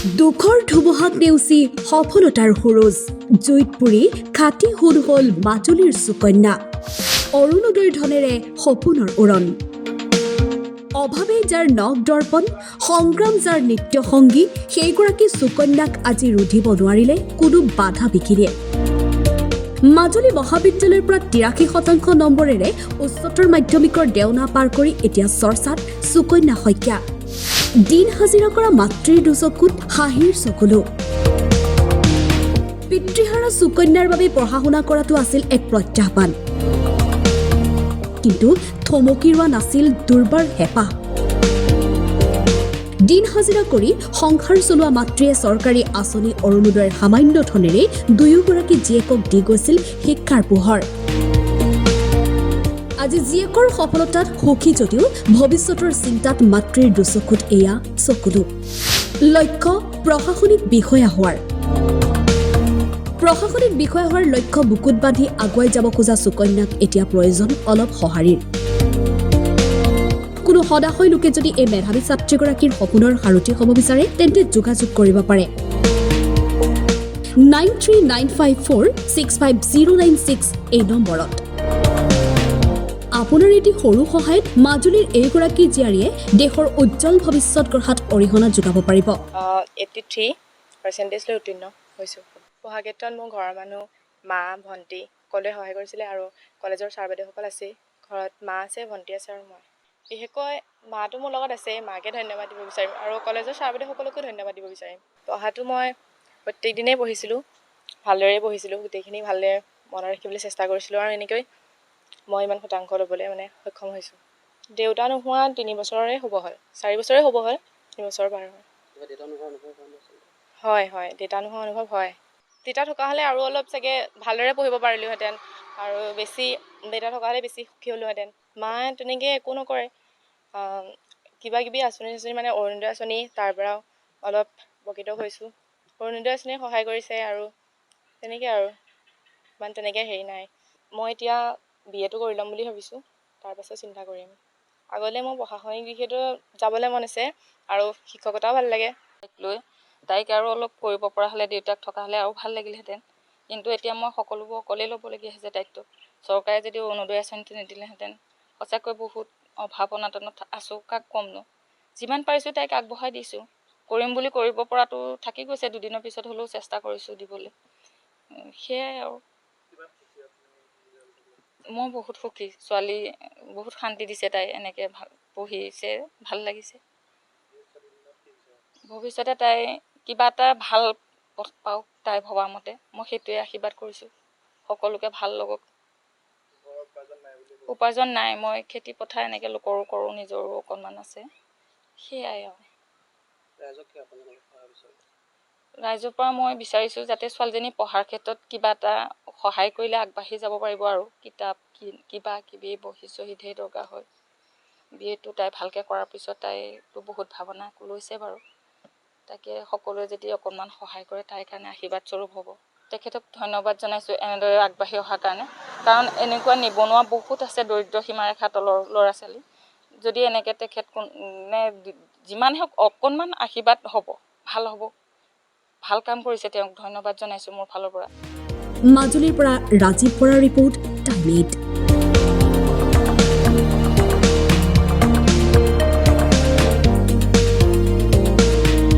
দুখৰ ধুমুহাক নেওচি সফলতাৰ সুৰুজ জুইত পুৰি খাটি সোণ হ'ল মাজুলীৰ সুকন্যা অৰুণোদয়ৰ ধনেৰে সপোনৰ উৰণ অভাৱে যাৰ নখ দৰ্পণ সংগ্ৰাম যাৰ নিত্য সংগী সেইগৰাকী সুকন্যাক আজি ৰুধিব নোৱাৰিলে কোনো বাধা বিঘিনিয়ে মাজুলী মহাবিদ্যালয়ৰ পৰা ৮৩% নম্বৰেৰে উচ্চতৰ মাধ্যমিকৰ দেওনা পাৰ কৰি এতিয়া চৰ্চাত সুকন্যা শইকীয়া দিন হাজিৰা কৰা মাতৃৰ দুচকুত হাঁহিৰ চকুলো পিতৃহাৰা সুকন্যাৰ বাবে পঢ়া শুনা কৰাটো আছিল এক প্ৰত্যাহ্বান কিন্তু থমকি ৰোৱা নাছিল দুৰ্বাৰ হেঁপাহ দিন হাজিৰা কৰি সংসাৰ চলোৱা মাতৃয়ে চৰকাৰী আঁচনি অৰুণোদয়ৰ সামান্য ধনেৰে দুয়োগৰাকী জীয়েকক দি গৈছিল শিক্ষাৰ পোহৰ আজি জীয়েকৰ সফলতাত সুখী যদিও ভৱিষ্যতৰ চিন্তাত মাতৃৰ দুচকুত এয়া চকুলো লক্ষ্য প্ৰশাসনিক বিষয়া হোৱাৰ লক্ষ্য বুকুত বান্ধি আগুৱাই যাব খোজা সুকন্যাক এতিয়া প্ৰয়োজন অলপ সঁহাৰিৰ কোনো সদাশয় লোকে যদি এই মেধাৱী ছাত্ৰীগৰাকীৰ সপোনৰ সাৰথি হ'ব বিচাৰে তেন্তে যোগাযোগ কৰিব পাৰে 9395465096 এই নম্বৰত আপোনাৰ এটি সৰু সহায়ত মাজুলীৰ এইগৰাকী জীয়াৰীয়ে দেশৰ উজ্জ্বল ভৱিষ্যত গঢ়াত অৰিহণা যোগাব পাৰিব 83% লৈ উত্তীৰ্ণ হৈছোঁ পঢ়া ক্ষেত্ৰত মোৰ ঘৰৰ মানুহ মা ভণ্টি সকলোৱে সহায় কৰিছিলে আৰু কলেজৰ ছাৰ বাইদেউসকল আছে ঘৰত মা আছে ভণ্টি আছে আৰু মই বিশেষকৈ মাটো মোৰ লগত আছে মাকে ধন্যবাদ দিব বিচাৰিম আৰু কলেজৰ ছাৰ বাইদেউসকলকো ধন্যবাদ দিব বিচাৰিম পঢ়াটো মই প্ৰত্যেক দিনেই পঢ়িছিলোঁ ভালদৰে পঢ়িছিলোঁ গোটেইখিনি ভালদৰে মনত ৰাখিবলৈ চেষ্টা কৰিছিলোঁ আৰু এনেকৈ মই ইমান শতাংশ ল'বলৈ সক্ষম হৈছোঁ দেউতা নোহোৱা 3 বছৰৰে হ'ব হ'ল 4 বছৰে হ'ব হ'ল 3 বছৰ পাৰ হ'ল হয় দেউতা নোহোৱা অনুভৱ হয় দেউতা থকা হ'লে আৰু অলপ চাগে ভালদৰে পঢ়িব পাৰিলোহেঁতেন আৰু বেছি দেউতা থকা হ'লে বেছি সুখী হ'লোহেঁতেন মায়ে তেনেকৈ একো নকৰে কিবা কিবি আঁচনি অৰুণোদয় আঁচনি তাৰ পৰাও অলপ উপকৃত হৈছোঁ অৰুণোদয় আঁচনিয়ে সহায় কৰিছে আৰু তেনেকৈ আৰু ইমান তেনেকৈ হেৰি নাই মই এতিয়া BA কৰি ল'ম বুলি ভাবিছোঁ তাৰপাছত চিন্তা কৰিম আগলৈ মই প্ৰশাসনিক দিশতো যাবলৈ মন আছে আৰু শিক্ষকতাও ভাল লাগে লৈ তাইক আৰু অলপ কৰিব পৰা হ'লে দেউতাক থকা হ'লে আৰু ভাল লাগিলহেঁতেন কিন্তু এতিয়া মই সকলোবোৰ অকলেই ল'বলগীয়া হৈছে দায়িত্ব চৰকাৰে যদি অৰুণোদয় আঁচনিটো নিদিলেহেঁতেন সঁচাকৈ বহুত অভাৱ অনাটনত আছোঁ কাক ক'মনো যিমান পাৰিছোঁ তাইক আগবঢ়াই দিছোঁ কৰিম বুলি কৰিব পৰাটো থাকি গৈছে দুদিনৰ পিছত হ'লেও চেষ্টা কৰিছোঁ দিবলৈ সেয়াই আৰু মই বহুত সুখী ছোৱালী বহুত শান্তি দিছে তাই এনেকৈ পঢ়িছে ভাল লাগিছে ভৱিষ্যতে তাই কিবা এটা ভাল পথ পাওক তাই ভবা মতে মই সেইটোৱে আশীৰ্বাদ কৰিছোঁ সকলোকে ভাল লগক উপাৰ্জন নাই মই খেতি পথাৰ এনেকৈ কৰোঁ নিজৰো অকণমান আছে সেয়াই আৰু ৰাইজৰ পৰা মই বিচাৰিছোঁ যাতে ছোৱালীজনী পঢ়াৰ ক্ষেত্ৰত কিবা এটা সহায় কৰিলে আগবাঢ়ি যাব পাৰিব আৰু কিতাপ কিবা কিবি বহি চহি ধেৰ দৰকাৰ হয় BA তাই ভালকৈ কৰাৰ পিছত তাইতো বহুত ভাৱনা লৈছে বাৰু তাকে সকলোৱে যদি অকণমান সহায় কৰে তাইৰ কাৰণে আশীৰ্বাদ স্বৰূপ হ'ব তেখেতক ধন্যবাদ জনাইছোঁ এনেদৰে আগবাঢ়ি অহাৰ কাৰণে কাৰণ এনেকুৱা নিবনুৱা বহুত আছে দৰিদ্ৰ সীমাৰেখা তলৰ ল'ৰা ছোৱালী যদি এনেকৈ তেখেত যিমানে হওক অকণমান আশীৰ্বাদ হ'ব ভাল কাম কৰিছে তেওঁক ধন্যবাদ জনাইছোঁ মোৰ ফালৰ পৰা মাজুলীৰ পৰা ৰাজীৱ বৰাৰ ৰিপৰ্ট টাইম 8